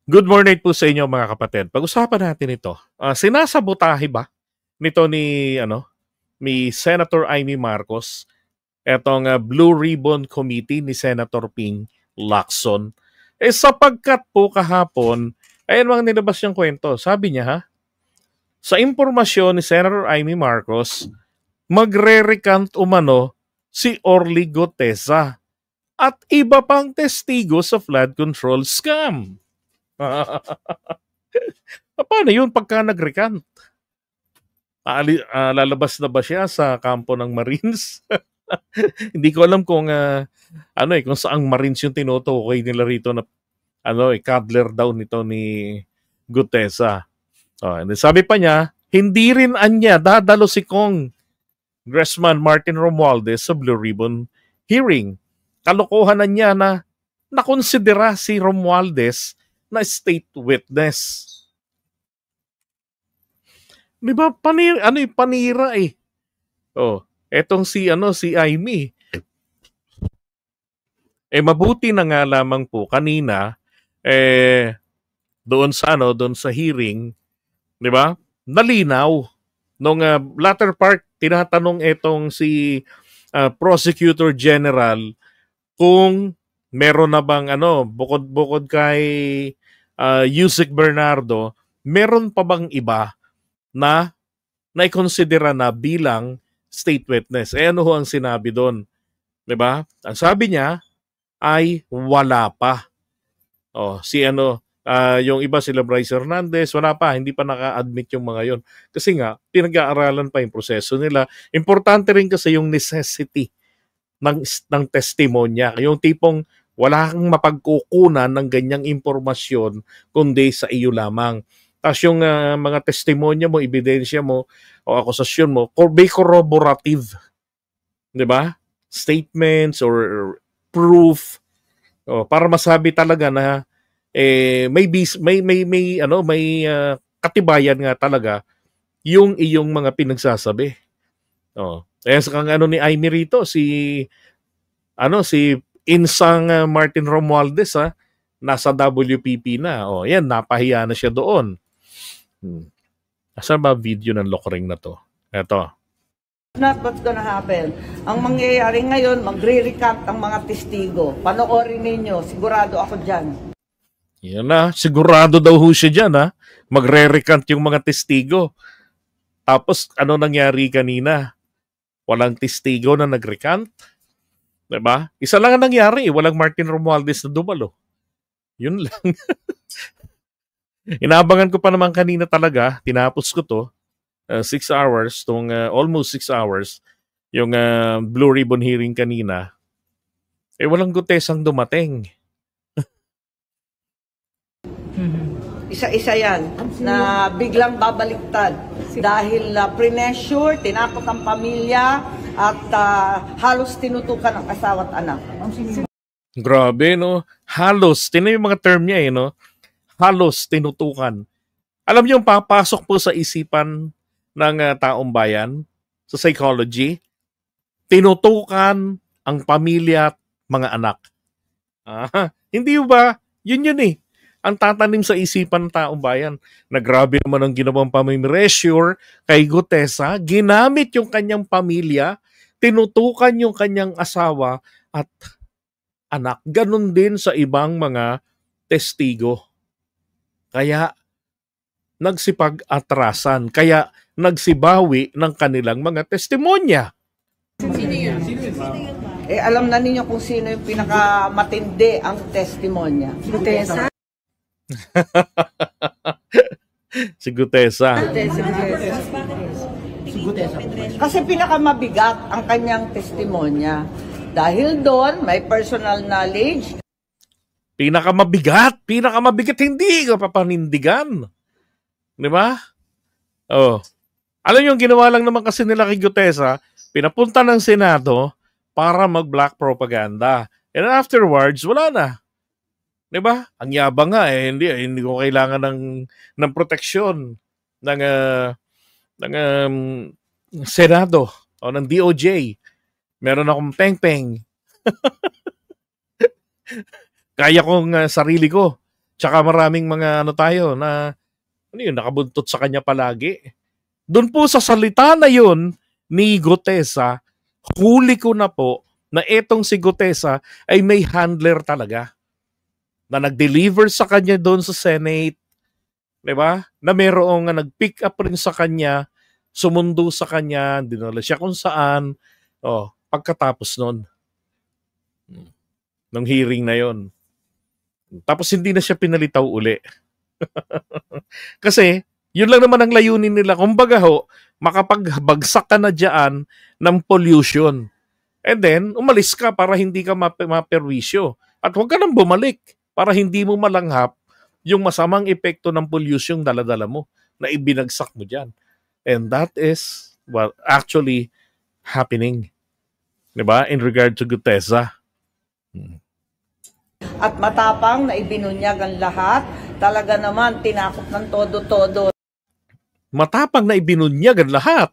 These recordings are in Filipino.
Good morning po sa inyo mga kapatid. Pag-usapan natin ito. Sinasabotahe ba nito ni Senator Amy Marcos etong Blue Ribbon Committee ni Senator Ping Lacson? Sapagkat po kahapon, ayan mga nilabas niyang kwento. Sabi niya sa impormasyon ni Senator Amy Marcos, magre-recant umano si Orly Goteza at iba pang testigo sa flood control scam. Paano yun pagka nag-recant? Lalabas na ba siya sa kampo ng Marines? Hindi ko alam kung kung saang Marines yung tinutukoy nila rito na cuddler daw nito ni Gutesa. And then sabi pa niya, hindi rin anya dadalo si Congressman Martin Romualdez sa Blue Ribbon hearing. Kalokohan na niya na nakonsidera si Romualdez na state witness. Di ba? Panira eh. Etong si Amy. Mabuti na nga lamang po kanina doon sa hearing, di ba? Nalinaw nung latter part tinatanong etong si Prosecutor General kung meron na bang bukod kay Yusek Bernardo, meron pa bang iba na naikonsidera na bilang state witness? Ano ho ang sinabi doon? 'Di ba? Ang sabi niya ay wala pa. Yung iba sila Bryce Hernandez, wala pa, hindi pa naka-admit yung mga yon. Kasi nga pinag-aaralan pa yung proseso nila. Importante rin kasi yung necessity ng testimonya. Yung tipong wala kang mapagkukunan ng ganyang impormasyon kundi sa iyo lamang. Tapos yung mga testimonya mo, ebidensya mo, o akusasyon mo, may corroborative. Di ba? Statements or proof. Para masabi talaga na may katibayan nga talaga yung iyong mga pinagsasabi. Kaya sa ni Amy rito, si Insang Martin Romualdez nasa WPP na. Yan, napahiya na siya doon. Asan ba video ng Lokring na to? Eto. Not what's gonna happen. Ang mangyayari ngayon, magre-recant ang mga testigo. Panoorin ninyo, sigurado ako dyan. Yan na, sigurado daw ho siya dyan magre-recant yung mga testigo. Tapos ano nangyari kanina? Walang testigo na nag-recant? Diba? Isa lang ang nangyari, walang Martin Romualdez na dumalo. Yun lang. Inabangan ko pa naman kanina talaga, tinapos ko to, 6 hours, almost 6 hours, yung Blue Ribbon hearing kanina. Walang Gutesang dumating. Isa-isa yan, na biglang babaliktad. Dahil pre-measure, tinakot ang pamilya, at halos tinutukan ang asawa at anak. Grabe, no? Halos. Yung mga term niya, no? Halos tinutukan. Alam niyo, papasok po sa isipan ng taong bayan, sa psychology, tinutukan ang pamilya at mga anak. Hindi ba? Yun eh. Ang tatanim sa isipan ng taong bayan na grabe naman ang ginawang pamimeresure kay Gutesa, ginamit yung kanyang pamilya, tinutukan yung kanyang asawa at anak. Ganon din sa ibang mga testigo. Kaya nagsipag-atrasan, kaya nagsibawi ng kanilang mga testimonya. Sino yun? Alam na ninyo kung sino yung pinakamatindi ang testimonya. Gutesa? Si Gutesa. Kasi pinakamabigat ang kanyang testimonya. Dahil doon, may personal knowledge. Pinakamabigat, hindi ka papanindigan. Di ba? Alam yung ginawa lang naman kasi nila kay Gutesa, pinapunta ng Senado para mag-black propaganda. And afterwards, wala na. Di ba? Ang yabang nga hindi ko kailangan ng proteksyon ng Senado o ng DOJ. Meron akong peng-peng. Kaya kong sarili ko. Tsaka maraming mga ano tayo na ano yun, nakabuntot sa kanya palagi. Doon po sa salita na yun ni Gutesa, huli ko na po na etong si Gutesa ay may handler talaga na nag-deliver sa kanya doon sa Senate, di ba? Na merong nag-pick up rin sa kanya, sumundo sa kanya, dinala siya kung saan. Oh, pagkatapos nun, nung hearing na yon. Tapos hindi na siya pinalitaw uli. Kasi, yun lang naman ang layunin nila. Kumbaga ho, makapagbagsak ka na dyan ng pollution. And then, umalis ka para hindi ka maperwisyo. At huwag ka nang bumalik para hindi mo malanghap yung masamang epekto ng pollution dala-dala mo na ibinagsak mo dyan. And that is what actually happening. Diba? In regard to Gutesa. At matapang na ibinunyag ang lahat, talaga naman tinakot ng todo-todo. Matapang na ibinunyag ang lahat.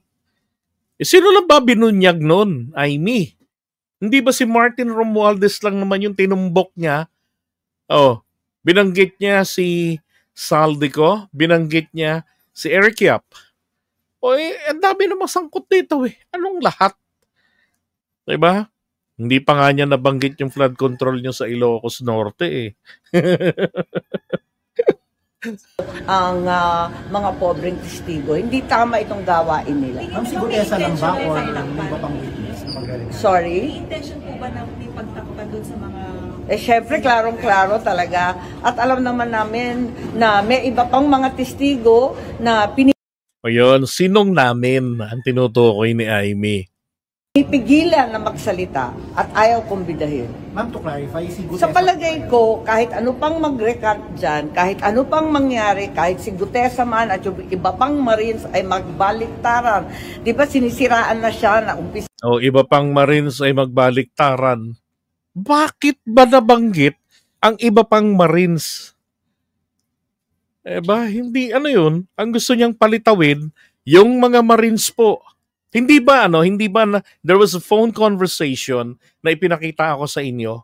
Sino lang ba binunyag nun, Amy? Hindi ba si Martin Romualdez lang naman yung tinumbok niya? Oh, binanggit niya si Saldico, binanggit niya si Eric Yap. O ang dami na masangkot dito eh. Anong lahat? Diba? Hindi pa nga niya nabanggit yung flood control niyo sa Ilocos Norte eh. Ang mga pobreng testigo. Hindi tama itong gawain nila. Ma'am, si Gutesa lang ba o may iba pang witness na magaling? Sorry? May intention po ba na may pagtakpan doon sa mga... Syempre, klarong-klaro talaga. At alam naman namin na may iba pang mga testigo na O yun, sinong namin ang tinutukoy ni Amy? pinipigilan na magsalita at ayaw kumbidahin. Ma'am, to clarify, si Gutesa... Sa palagay ko, kahit ano pang mag-recant dyan, kahit ano pang mangyari, kahit si Gutesa man at yung iba pang Marines ay magbaliktaran. Di ba sinisiraan na siya na umpisa O iba pang Marines ay magbaliktaran. Bakit ba nabanggit ang iba pang Marines? Hindi, ano yun? Ang gusto niyang palitawin, yung mga Marines po. Hindi ba there was a phone conversation na ipinakita ako sa inyo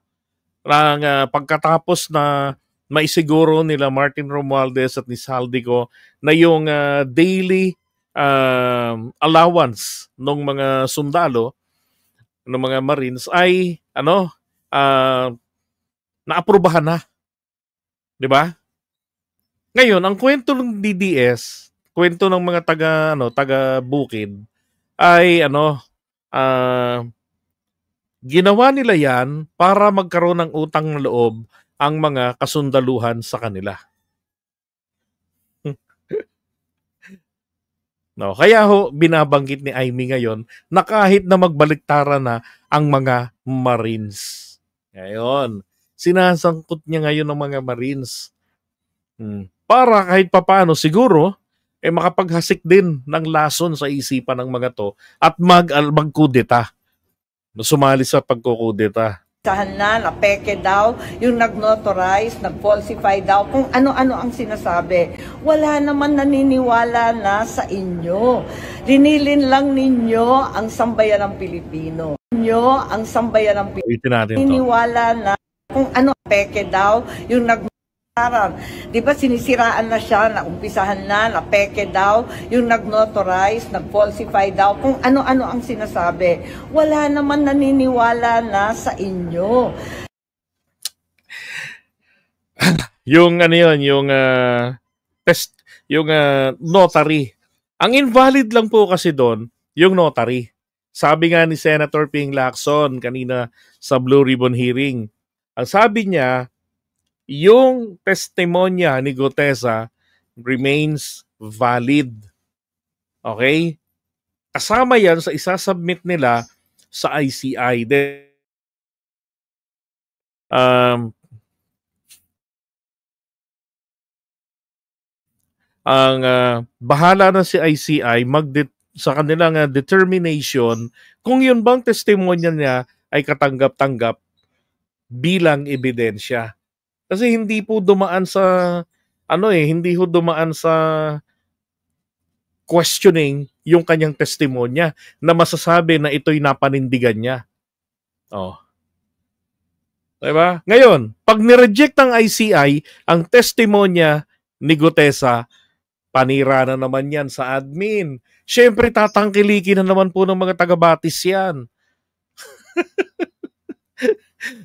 ng pagkatapos na maisiguro nila Martin Romualdez at ni Saldico na yung daily allowance ng mga sundalo, ng mga Marines ay naaprubahan na. 'Di ba? Ngayon, ang kwento ng DDS, kwento ng mga taga Bukid ay ginawa nila yan para magkaroon ng utang na loob ang mga kasundaluhan sa kanila. No, kaya binabanggit ni Amy ngayon na kahit na magbaliktaran na ang mga Marines. Ngayon, sinasangkot niya ngayon ng mga Marines. Para kahit papaano siguro makapaghasik din ng lason sa isipan ng mga to at magkudeta. Sumali sa pagkukudeta. na peke daw, yung nag-notarize, nag-falsify daw, kung ano-ano ang sinasabi. Wala naman naniniwala na sa inyo. Linilin lang ninyo ang sambayan ng Pilipino. Ang sambayan ng Pilipino. Naniniwala na kung ano peke daw, yung Di ba sinisiraan na siya, naumpisahan na peke daw, yung nag-notarize, nag-falsify daw, kung ano-ano ang sinasabi. Wala naman naniniwala na sa inyo. Yung notary. Ang invalid lang po kasi doon, yung notary. Sabi nga ni Senator Ping Lacson kanina sa Blue Ribbon hearing, ang sabi niya, yung testimonya ni Gutesa remains valid. Okay? Kasama yan sa isasubmit nila sa ICI. Bahala na si ICI sa kanilang determination kung yun bang testimonya niya ay katanggap-tanggap bilang ebidensya. Kasi hindi po dumaan sa questioning yung kanyang testimonya na masasabi na ito'y napanindigan niya. Oh. Diba? Ngayon, pag nireject ng ICI ang testimonya ni Gutesa, panira na naman yan sa admin. Siyempre, tatangkilikin na naman po ng mga taga-Batis yan.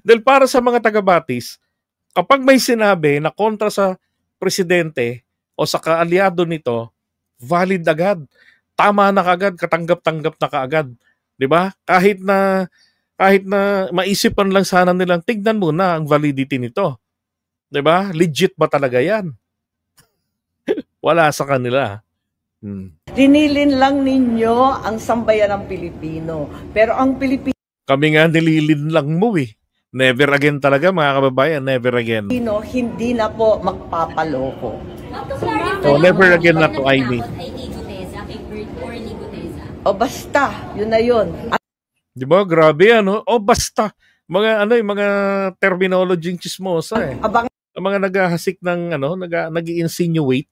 Dahil para sa mga taga-Batis, kapag may sinabi na kontra sa presidente o sa kaalyado nito, valid agad. Tama na kaagad, katanggap-tanggap na kaagad. 'Di ba? Kahit na maisipan lang sana nilang tignan muna ang validity nito. 'Di ba? Legit ba talaga 'yan? Wala sa kanila. Linilin lang ninyo ang sambayan ng Pilipino. Pero ang Pilipino Kami nga nililin lang mo eh. Never again talaga mga kababayan, never again. hindi na po magpapaloko. So, never again na to, Amy. Ay ni Gutesa, kay Bert or ni Gutesa. O basta, yun na yun. Di ba? Grabe ano? O basta. Mga terminology chismosa eh. Abang Ang mga naghahasik ng nag-insinuate.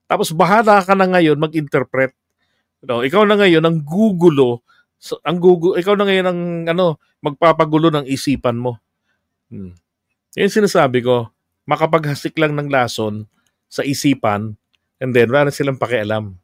Tapos bahala ka na ngayon mag-interpret. Ikaw na ngayon ang gugulo. Ikaw na ngayon ang magpapagulo ng isipan mo. Yan sinasabi ko. Makapaghasik lang ng lason sa isipan and then wala na silang pakialam.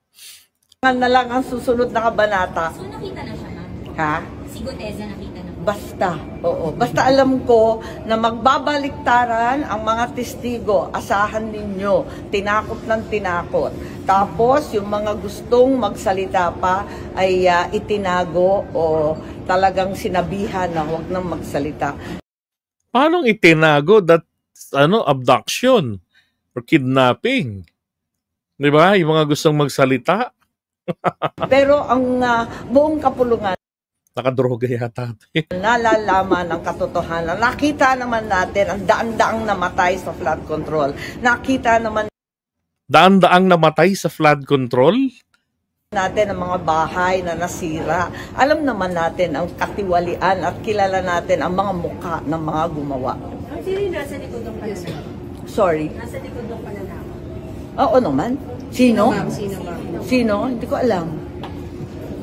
na lang ang susunod na kabanata. So nakita na siya, ma'am. Ha? Si Gutesa nakita na. Basta, oo. Basta alam ko na magbabaliktaran ang mga testigo. Asahan ninyo. Tinakot ng tinakot. Tapos, yung mga gustong magsalita pa ay itinago o talagang sinabihan na huwag nang magsalita. Paano itinago that abduction or kidnapping? 'Di ba? Yung mga gustong magsalita, Pero ang buong kapulungan, nakadroga yata. nalalaman ang katotohanan. Nakita naman natin ang daan-daang namatay sa flood control. Nakita naman Daan-daang namatay sa flood control? natin ang mga bahay na nasira. Alam naman natin ang katiwalian at kilala natin ang mga mukha ng mga gumawa. Ang sino yung nasa likod ng pananakot? Sorry. Nasa likod ng pananakot? Oo naman. Sino? Sino ba? Sino? Hindi ko alam.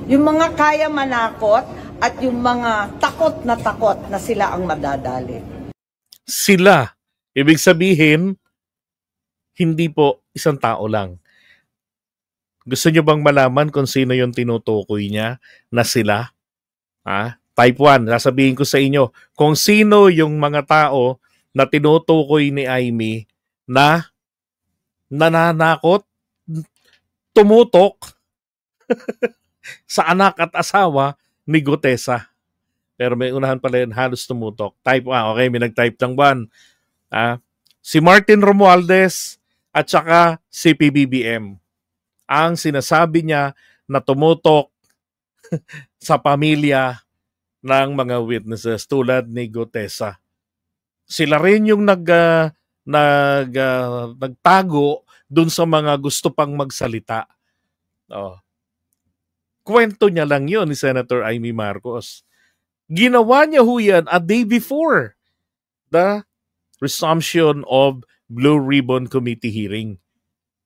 Yung mga kaya manakot at yung mga takot na sila ang madadali. Sila. Ibig sabihin, hindi po isang tao lang. Gusto nyo bang malaman kung sino yung tinutukoy niya na sila? Type 1, sasabihin ko sa inyo kung sino yung mga tao na tinutukoy ni Amy na nananakot, tumutok sa anak at asawa ni Gutesa. Pero may unahan pala yun, halos tumutok. Type 1, okay, may nag-type ng 1. Si Martin Romualdez at saka si PBBM. Ang sinasabi niya na tumutok sa pamilya ng mga witnesses tulad ni Gutesa. Sila rin yung nagtago dun sa mga gusto pang magsalita. Kwento niya lang yun ni Senator Amy Marcos. Ginawa niya ho yan a day before the resumption of Blue Ribbon Committee hearing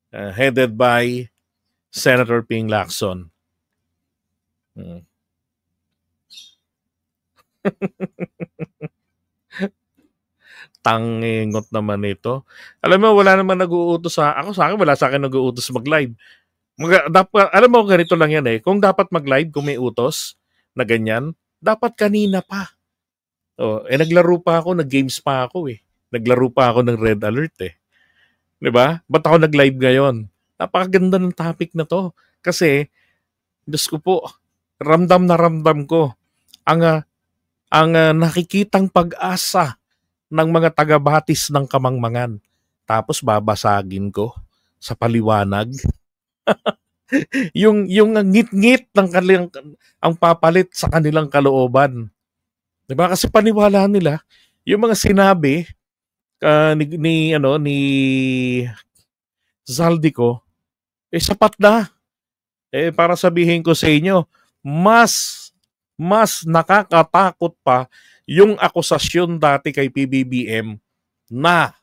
headed by Senator Ping Lacson. Tangingot naman ito. Alam mo, wala naman nag-uutos sa akin, wala sa akin nag-uutos mag-live. Alam mo, ganito lang yan eh. Kung dapat mag-live, kung may utos na ganyan, dapat kanina pa. Naglaro pa ako, nag-games pa ako eh. Naglaro pa ako ng Red Alert eh. 'Di ba? Ba't ako nag-live ngayon? Napakaganda ng topic na to. Kasi, Diyos ko po, ramdam na ramdam ko ang nakikitang pag-asa ng mga taga-Batis ng Kamangmangan. Tapos babasagin ko sa paliwanag. yung ngit-ngit ng ang papalit sa kanilang kalooban. 'Di ba? Kasi paniwala nila yung mga sinabi ni Zaldico, sapat na. Para sabihin ko sa inyo, mas nakakatakot pa yung akusasyon dati kay PBBM na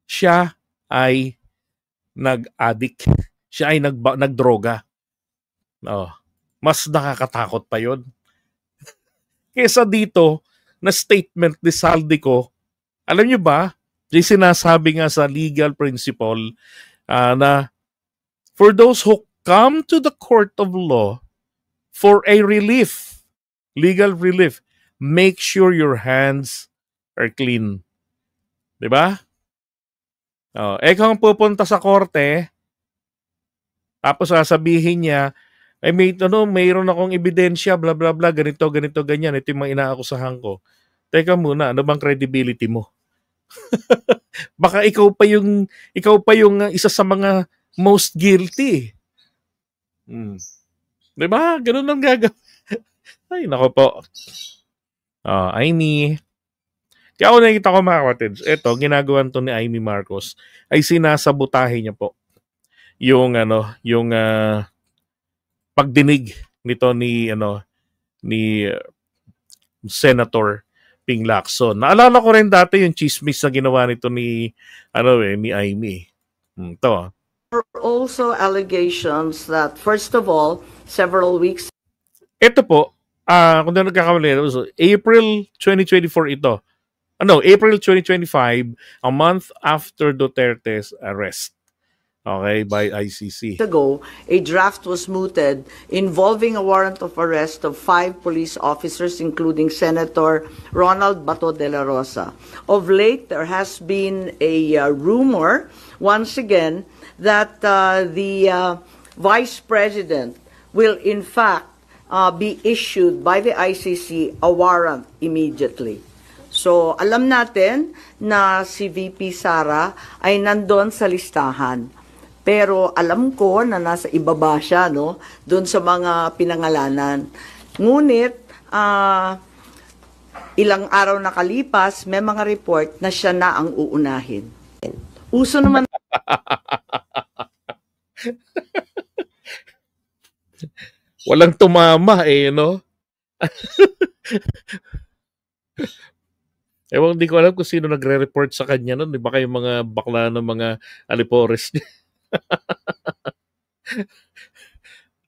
siya ay nag-addict. Siya ay nagdroga. Mas nakakatakot pa yon. kesa dito na statement ni Saldico. Alam nyo ba, yung sinasabi nga sa legal principle na for those who come to the court of law for a relief, legal relief, make sure your hands are clean. Diba? Kung pupunta sa korte, tapos sasabihin niya, mayroon akong ebidensya, bla bla bla, ganito, ganyan, ito yung mga inaakusahan ko. Teka muna, ano bang credibility mo? Baka ikaw pa yung isa sa mga most guilty. Diba? Ganun ang gagawin. Ay, nako po. Amy. Kaya ako nakikita ko mga kapatids, ito, ginagawan to ni Amy Marcos, ay sinasabotahe niya po yung pagdinig nito ni Senator Ping Lacson. Naalala ko rin dati yung chismis na ginawa nito ni Amy. Ito. There were also allegations that, first of all, several weeks Ito po, kung na nagkakamali, April 2024 ito. April 2025, a month after Duterte's arrest. Okay, by ICC. ago, a draft was mooted involving a warrant of arrest of 5 police officers, including Senator Ronald Bato de la Rosa. Of late, there has been a rumor, once again, that the Vice President will in fact be issued by the ICC a warrant immediately. So, alam natin na si VP Sara ay nandun sa listahan. Pero alam ko na nasa ibaba siya, no? Doon sa mga pinangalanan. Ngunit, ilang araw nakalipas, may mga report na siya na ang uunahin. Uso naman Walang tumama no? Di ko alam kung sino nagre-report sa kanya nun. Di ba kayo mga bakla ng mga alipores niya?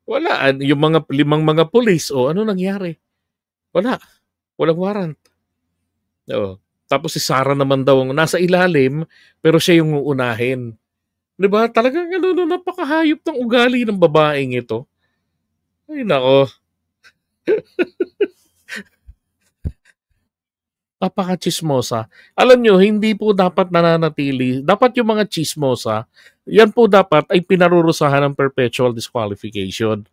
Wala. Yung mga 5 mga pulis, ano nangyari? Walang warrant. Tapos si Sara naman daw nasa ilalim, pero siya yung uunahin. Diba? Talagang napakahayop ng ugali ng babaeng ito. Ay, nako. Napaka-chismosa. Alam nyo, hindi po dapat nananatili. Dapat yung mga chismosa, yan po dapat ay pinarurusahan ng perpetual disqualification.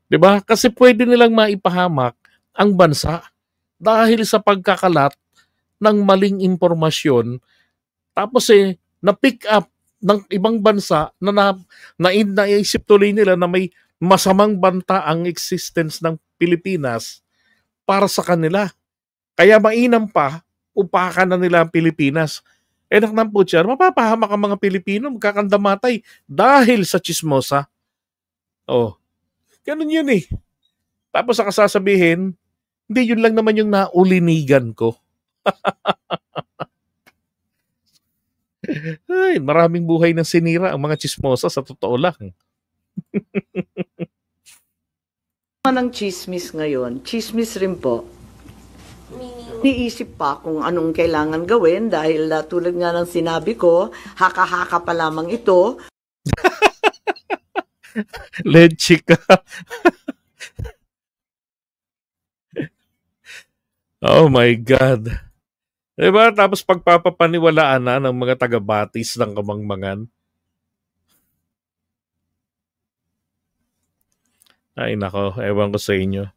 Diba? Kasi pwede nilang maipahamak ang bansa dahil sa pagkakalat ng maling impormasyon. Tapos na-pick up ng ibang bansa na naisip tuloy nila na may masamang banta ang existence ng Pilipinas para sa kanila. Kaya mainam pa, upakan na nila ang Pilipinas. Enak po siya, mapapahamak ang mga Pilipino, magkakandamatay dahil sa chismosa. Ganun yun Tapos saka sasabihin, hindi yun lang naman yung naulinigan ko. Ay, maraming buhay ng sinira ang mga chismosa sa totoo lang. ng chismis ngayon, chismis rin po. Niisip pa kung anong kailangan gawin dahil tulad nga ng sinabi ko, haka-haka pa lamang ito. Leche ka. Oh my God. Diba? Tapos pagpapapaniwalaan na ng mga taga-batis ng kamangmangan. Ay nako, ewan ko sa inyo.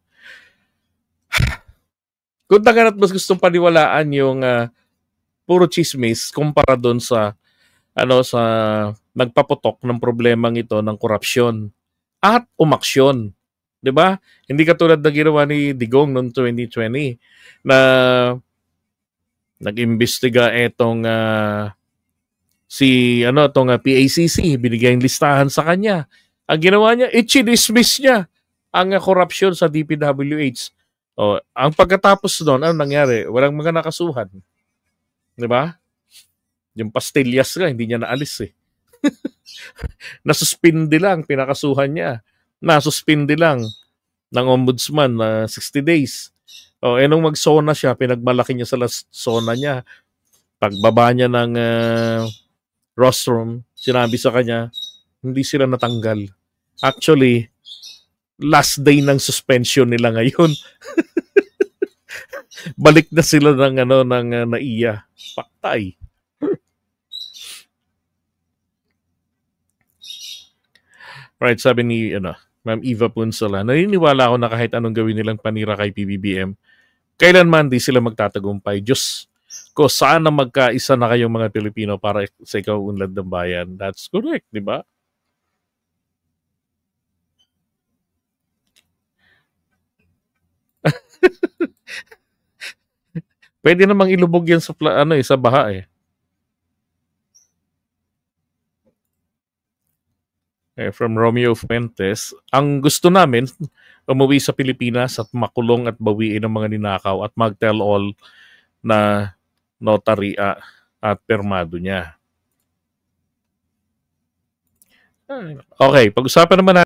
Kung taganat mas gustong paniwalaan yung puro chismis kumpara doon sa sa nagpaputok ng problemang ito ng korupsyon at umaksyon. 'Di ba? Hindi katulad ng ginawa ni Digong noong 2020 na nag-imbestiga etong PACC, binigay yung listahan sa kanya. Ang ginawa niya, i-dismiss niya ang korupsyon sa DPWH. Ang pagkatapos doon, ano nangyari? Walang mga nakasuhan. Di ba? Yung pastillas nga, hindi niya naalis Nasuspindi lang, pinakasuhan niya. Nasuspindi lang ng ombudsman na 60 days. Oh, nung mag-SONA siya, pinagmalaki niya sa SONA niya. Pagbaba niya ng rostrum, sinabi sa kanya, hindi sila natanggal. Actually, last day ng suspension nila ngayon. Balik na sila ng NAIA. Paktay. Right, sabi ni Ma'am Eva Punsala, naniniwala ako na kahit anong gawin nilang panira kay PBBM, kailanman di sila magtatagumpay. Diyos ko, sana magkaisa na kayong mga Pilipino para sa ikaw unlad ng bayan. That's correct, di ba? Pwede namang ilubog yan sa sa baha eh. From Romeo Fuentes, ang gusto namin, umuwi sa Pilipinas at makulong at bawiin ang mga ninakaw at mag-tell all na notary at permado niya. Okay, pag-usapan naman natin